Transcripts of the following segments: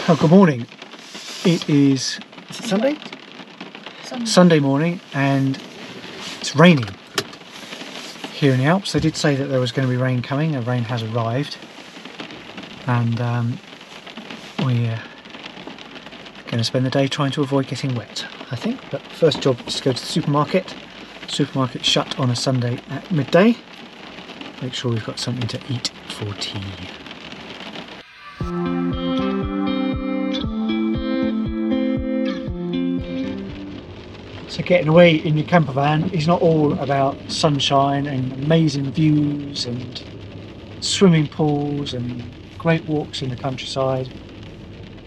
Oh, good morning. It is it Sunday? Sunday morning, and it's raining here in the Alps. They did say that there was going to be rain coming, and rain has arrived. And we're going to spend the day trying to avoid getting wet, I think. But first job is to go to the supermarket. Supermarket shut on a Sunday at midday. Make sure we've got something to eat for tea. So getting away in your camper van is not all about sunshine and amazing views and swimming pools and great walks in the countryside.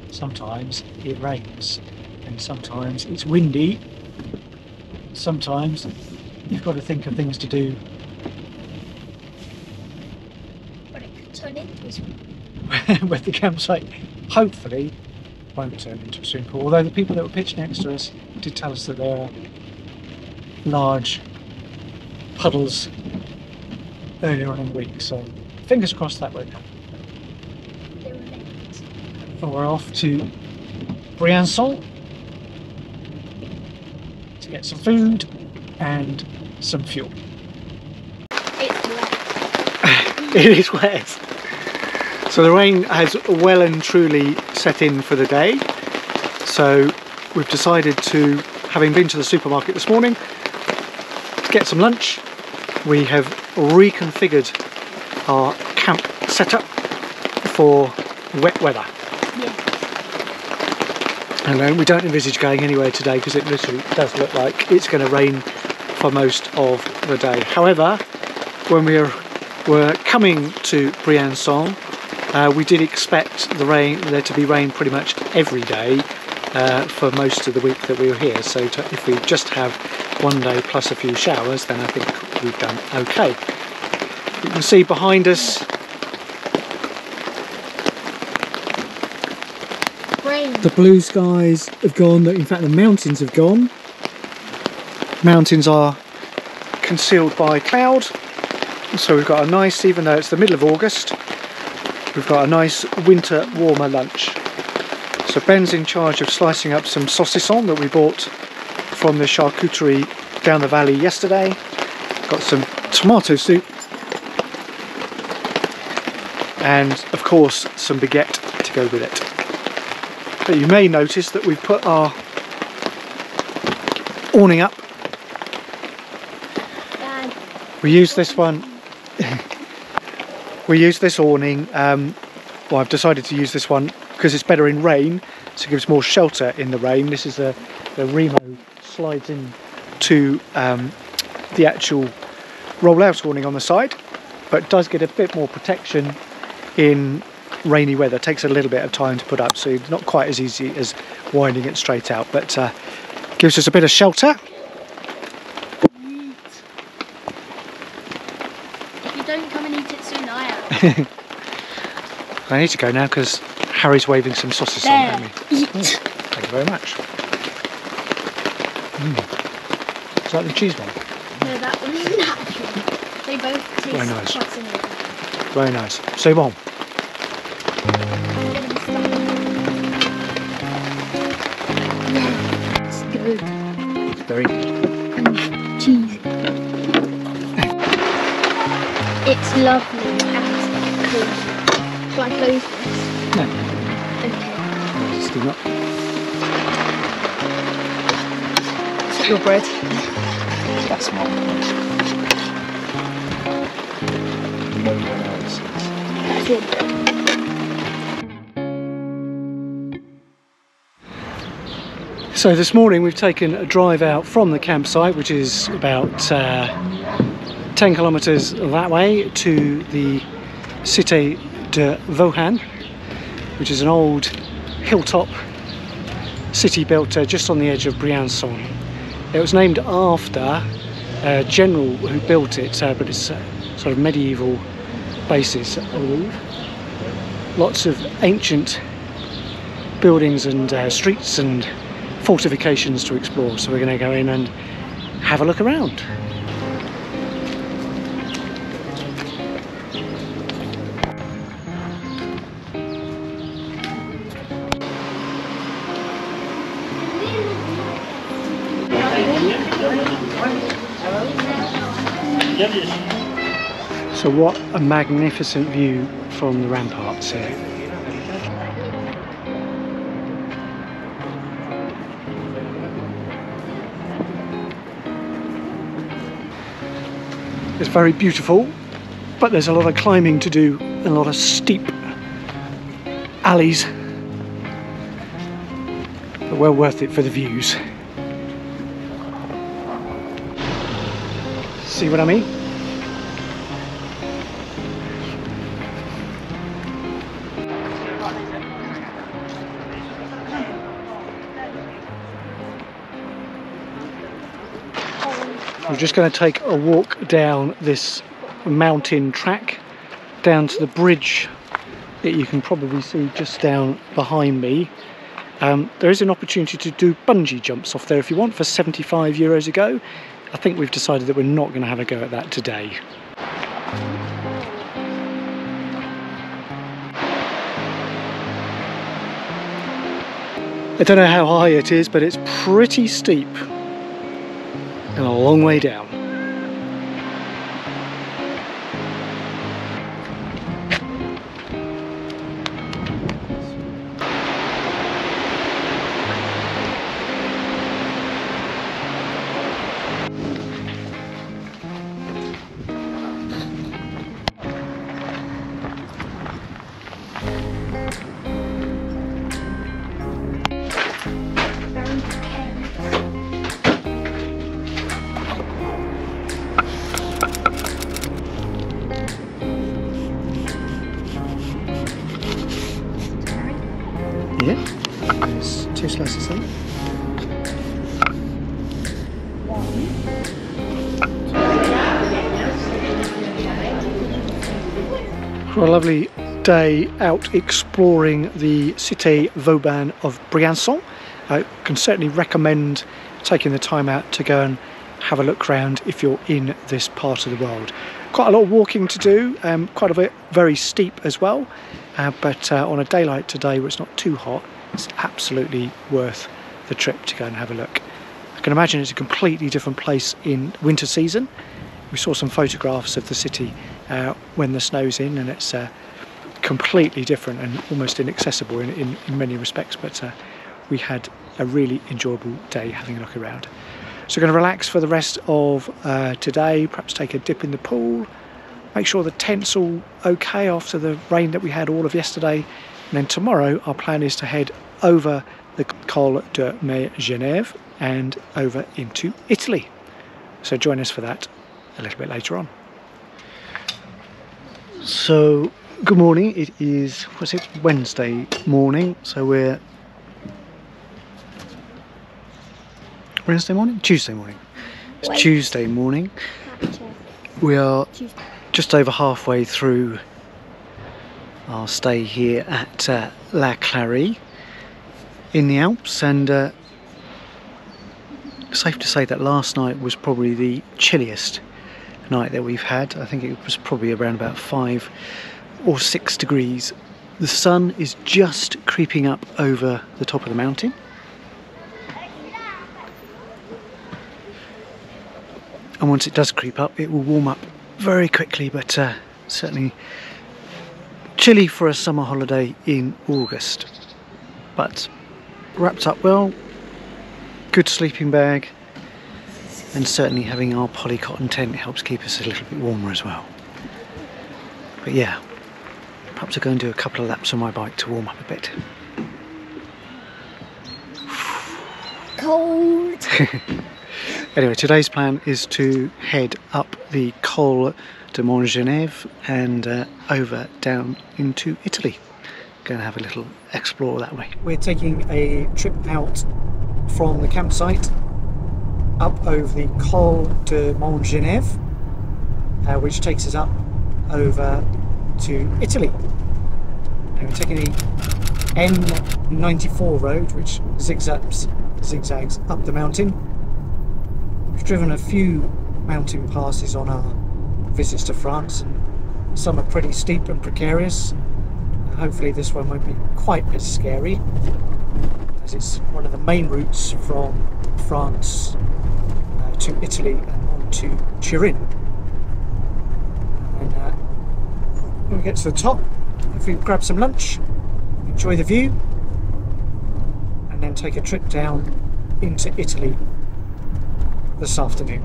Sometimes it rains, and sometimes it's windy. Sometimes you've got to think of things to do. But it could turn into a swimming pool. Where the campsite hopefully won't turn into a swimming pool. Although the people that were pitched next to us did tell us that there are large puddles earlier on in the week, so fingers crossed that won't happen. And we're off to Briançon to get some food and some fuel. It's wet. It is wet. So the rain has well and truly set in for the day. So we've decided to, having been to the supermarket this morning, get some lunch. We have reconfigured our camp setup for wet weather. And we don't envisage going anywhere today because it literally does look like it's going to rain for most of the day. However, when we were coming to Briançon, we did expect there to be rain pretty much every day for most of the week that we were here. So if we just have one day plus a few showers, then I think we've done okay. You can see behind us the blue skies have gone, in fact the mountains have gone. Mountains are concealed by cloud, so we've got a nice, even though it's the middle of August, we've got a nice winter warmer lunch. So Ben's in charge of slicing up some saucisson that we bought from the charcuterie down the valley yesterday. Got some tomato soup and of course some baguette to go with it. But you may notice that we've put our awning up. Dad. We use this one. We use this awning. Well, I've decided to use this one because it's better in rain, so it gives more shelter in the rain. This is the Remo slides in to the actual roll-out awning on the side, but does get a bit more protection in rainy weather. It takes a little bit of time to put up, so it's not quite as easy as winding it straight out, but gives us a bit of shelter. If you don't come and eat it soon, I am. I need to go now because Harry's waving some sausages at me. Eat. Thank you very much. Is that the cheese one? No, that one's natural. They both taste very nice. quite similar. Very nice. C'est bon. Yeah, it's good. It's very good. And cheesy. It's lovely and cool. Shall I close this? No. Okay. Just do not. Is it your bread? That's not. That's your bread. So this morning we've taken a drive out from the campsite, which is about 10 kilometres that way, to the Cité de Vauhan, which is an old hilltop city built just on the edge of Briançon. It was named after a general who built it, but it's sort of medieval basis, I believe. Lots of ancient buildings and streets and fortifications to explore, so we're going to go in and have a look around. So what a magnificent view from the ramparts here. It's very beautiful, but there's a lot of climbing to do and a lot of steep alleys, but well worth it for the views. See what I mean? We're just going to take a walk down this mountain track down to the bridge that you can probably see just down behind me. There is an opportunity to do bungee jumps off there if you want for €75 a go. I think we've decided that we're not going to have a go at that today. I don't know how high it is, but it's pretty steep and a long way down. Yeah, there's 2 slices there. For a lovely day out exploring the Cité Vauban of Briançon, I can certainly recommend taking the time out to go and have a look around if you're in this part of the world. Quite a lot of walking to do, quite a bit very steep as well. But on a day like today where it's not too hot, it's absolutely worth the trip to go and have a look. I can imagine it's a completely different place in winter season. We saw some photographs of the city when the snow's in, and it's completely different and almost inaccessible in many respects, but we had a really enjoyable day having a look around. So we're going to relax for the rest of today, perhaps take a dip in the pool, make sure the tent's all okay after the rain that we had all of yesterday, and then tomorrow our plan is to head over the Col de Monginevro and over into Italy. So join us for that a little bit later on. So good morning, it is, what's it, Wednesday morning, so we're Wednesday morning? Tuesday morning. It's Tuesday morning. We are just over halfway through our stay here at La Claviere in the Alps, and safe to say that last night was probably the chilliest night that we've had. I think it was probably around about 5 or 6 degrees. The sun is just creeping up over the top of the mountain. And once it does creep up, it will warm up very quickly, but certainly chilly for a summer holiday in August. But wrapped up well, good sleeping bag, and certainly having our polycotton tent helps keep us a little bit warmer as well. But yeah, perhaps I'll go and do a couple of laps on my bike to warm up a bit. Cold. Anyway, today's plan is to head up the Col de Monginevro and over down into Italy. Going to have a little explore that way. We're taking a trip out from the campsite up over the Col de Monginevro, which takes us up over to Italy. And we're taking the N94 road, which zigzags up the mountain. We've driven a few mountain passes on our visits to France, and some are pretty steep and precarious. Hopefully this one won't be quite as scary, as it's one of the main routes from France to Italy and on to Turin. And when we get to the top, if we grab some lunch, enjoy the view, and then take a trip down into Italy this afternoon.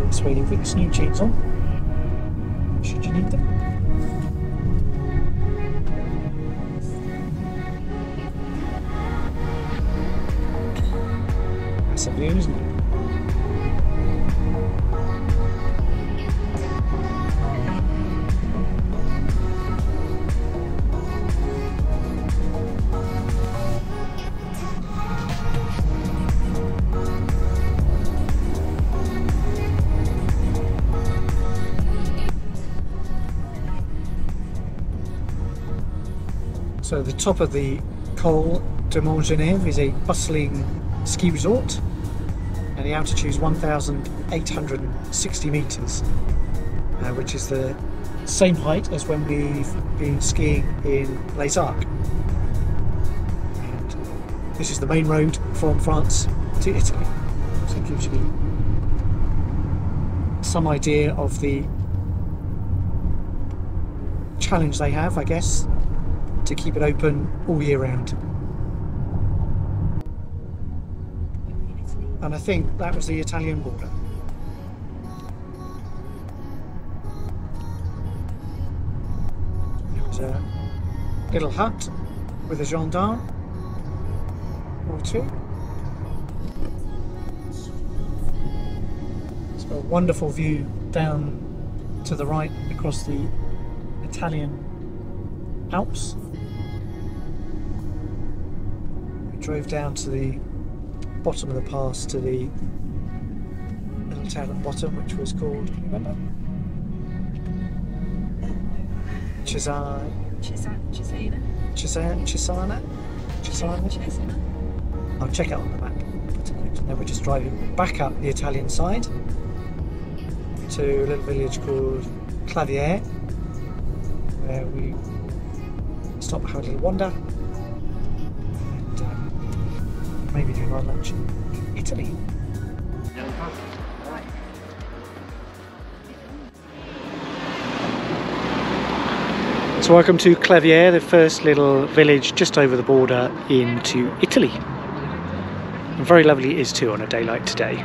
This way you put your new jeans on, should you need them. That's a view, isn't it? So the top of the Col de Monginevro is a bustling ski resort, and the altitude is 1,860 metres, which is the same height as when we've been skiing in Les Arcs. And this is the main road from France to Italy, so it gives you some idea of the challenge they have, I guess, to keep it open all year round. And I think that was the Italian border. There was a little hut with a gendarme or two. It's got a wonderful view down to the right across the Italian Alps. Drove down to the bottom of the pass to the little town at the bottom, which was called, do you remember? Cesana. I'll check it on the map. And then we're just driving back up the Italian side to a little village called Claviere, where we stop and have a little wander. Maybe doing our lunch in Italy. So welcome to Claviere, the first little village just over the border into Italy. And very lovely it is too on a day like today.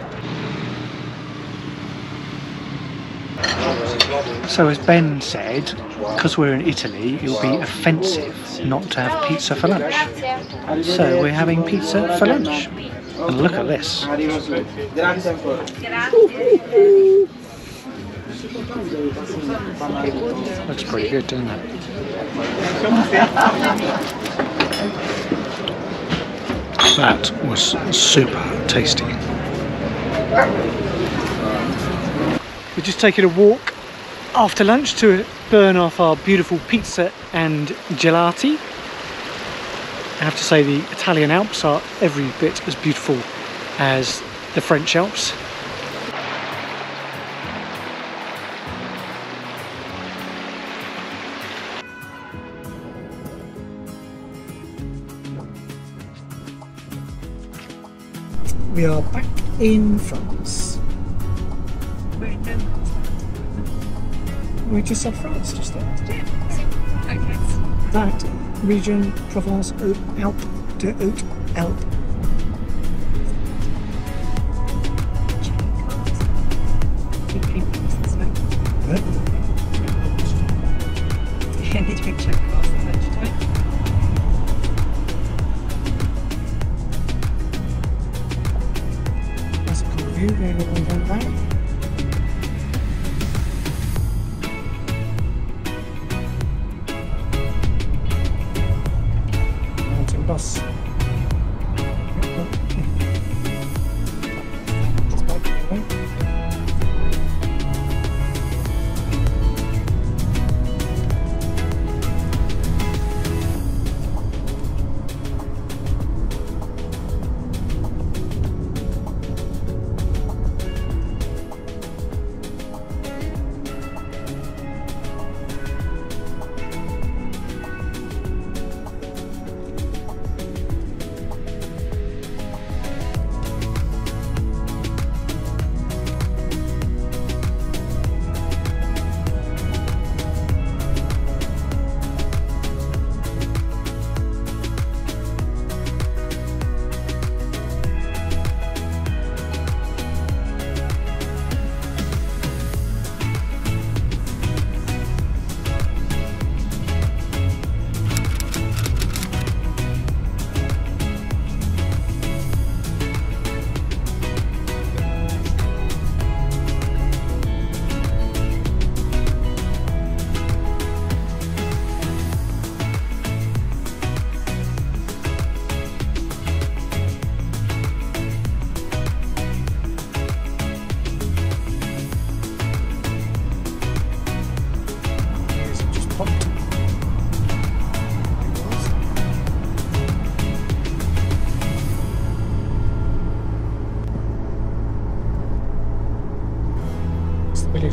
So as Ben said, because we're in Italy, it will be offensive not to have pizza for lunch. So we're having pizza for lunch. And look at this. Looks pretty good, doesn't it? That was super tasty. We're just taking a walk after lunch to burn off our beautiful pizza and gelati. I have to say the Italian Alps are every bit as beautiful as the French Alps. We are back in France. We're in Denmark. We just said France just there. Okay. That region, Provence, Alpes de Haute Alpes. What? Yeah, they drink check cars at lunchtime. That's a cool view going all down back. Bus.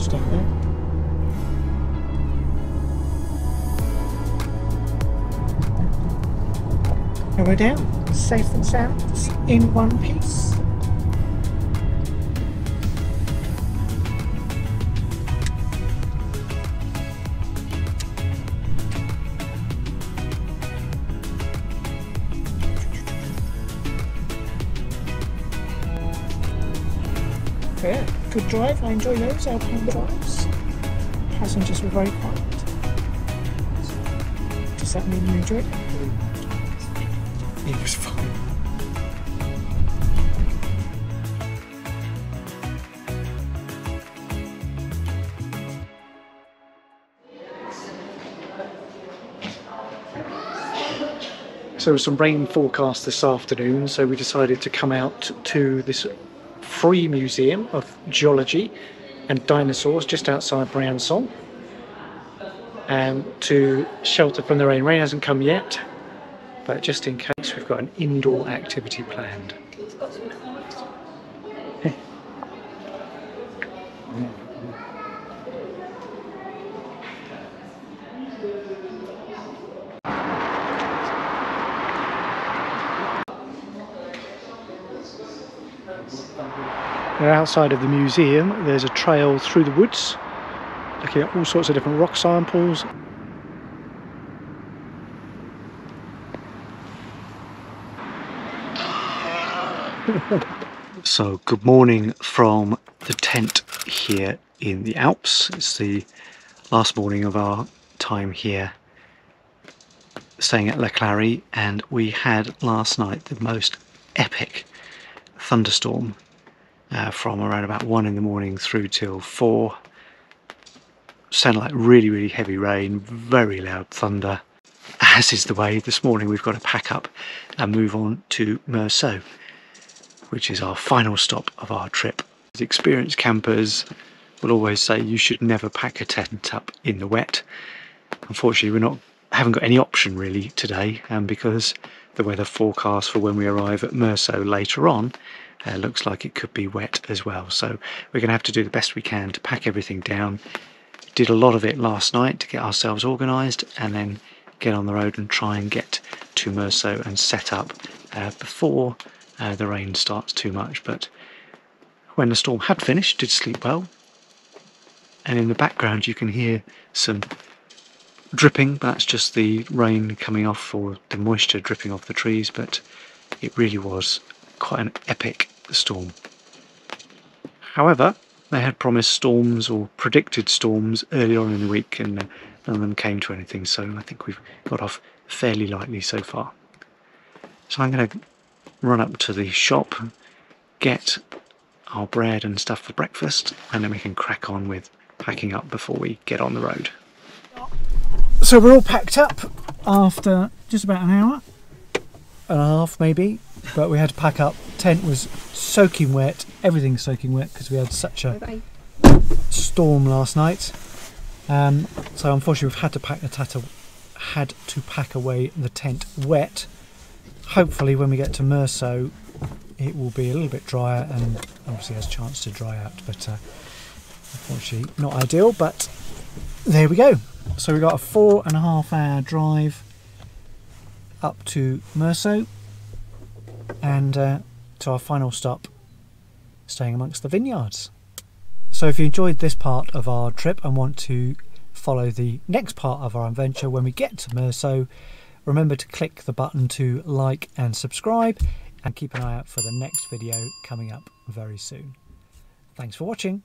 just out there. And we're down, safe and sound, in one piece. Yeah, good drive. I enjoy those alpine drives. Passengers were very quiet. Does that mean you enjoyed it? It was fun. So there was some rain forecast this afternoon, so we decided to come out to this free museum of geology and dinosaurs just outside Briançon, and to shelter from the rain. Rain hasn't come yet, but just in case, we've got an indoor activity planned. Outside of the museum, there's a trail through the woods, looking at all sorts of different rock samples. So, good morning from the tent here in the Alps. It's the last morning of our time here staying at Claviere, and we had last night the most epic thunderstorm from around about 1 in the morning through till 4. Sounded like really heavy rain, very loud thunder. As is the way, this morning we've got to pack up and move on to Meursault, which is our final stop of our trip. Experienced campers will always say you should never pack a tent up in the wet. Unfortunately, haven't got any option really today, because the weather forecast for when we arrive at Meursault later on looks like it could be wet as well. So we're going to have to do the best we can to pack everything down. Did a lot of it last night to get ourselves organised, and then get on the road and try and get to Meursault and set up before the rain starts too much. But when the storm had finished, did sleep well. And in the background you can hear some dripping. That's just the rain coming off, or the moisture dripping off the trees, but it really was quite an epic storm. However, they had promised storms, or predicted storms, earlier on in the week, and none of them came to anything, so I think we've got off fairly lightly so far. So I'm going to run up to the shop, get our bread and stuff for breakfast, and then we can crack on with packing up before we get on the road. So we're all packed up after just about an hour and a half maybe, but we had to pack up. Tent was soaking wet, everything's soaking wet because we had such a storm last night. So unfortunately we've had to pack away the tent wet. Hopefully when we get to Meursault it will be a little bit drier and obviously has a chance to dry out, but unfortunately not ideal, but there we go. So we've got a 4.5 hour drive up to Meursault, and to our final stop, staying amongst the vineyards. So if you enjoyed this part of our trip and want to follow the next part of our adventure when we get to Meursault, remember to click the button to like and subscribe, and keep an eye out for the next video coming up very soon. Thanks for watching.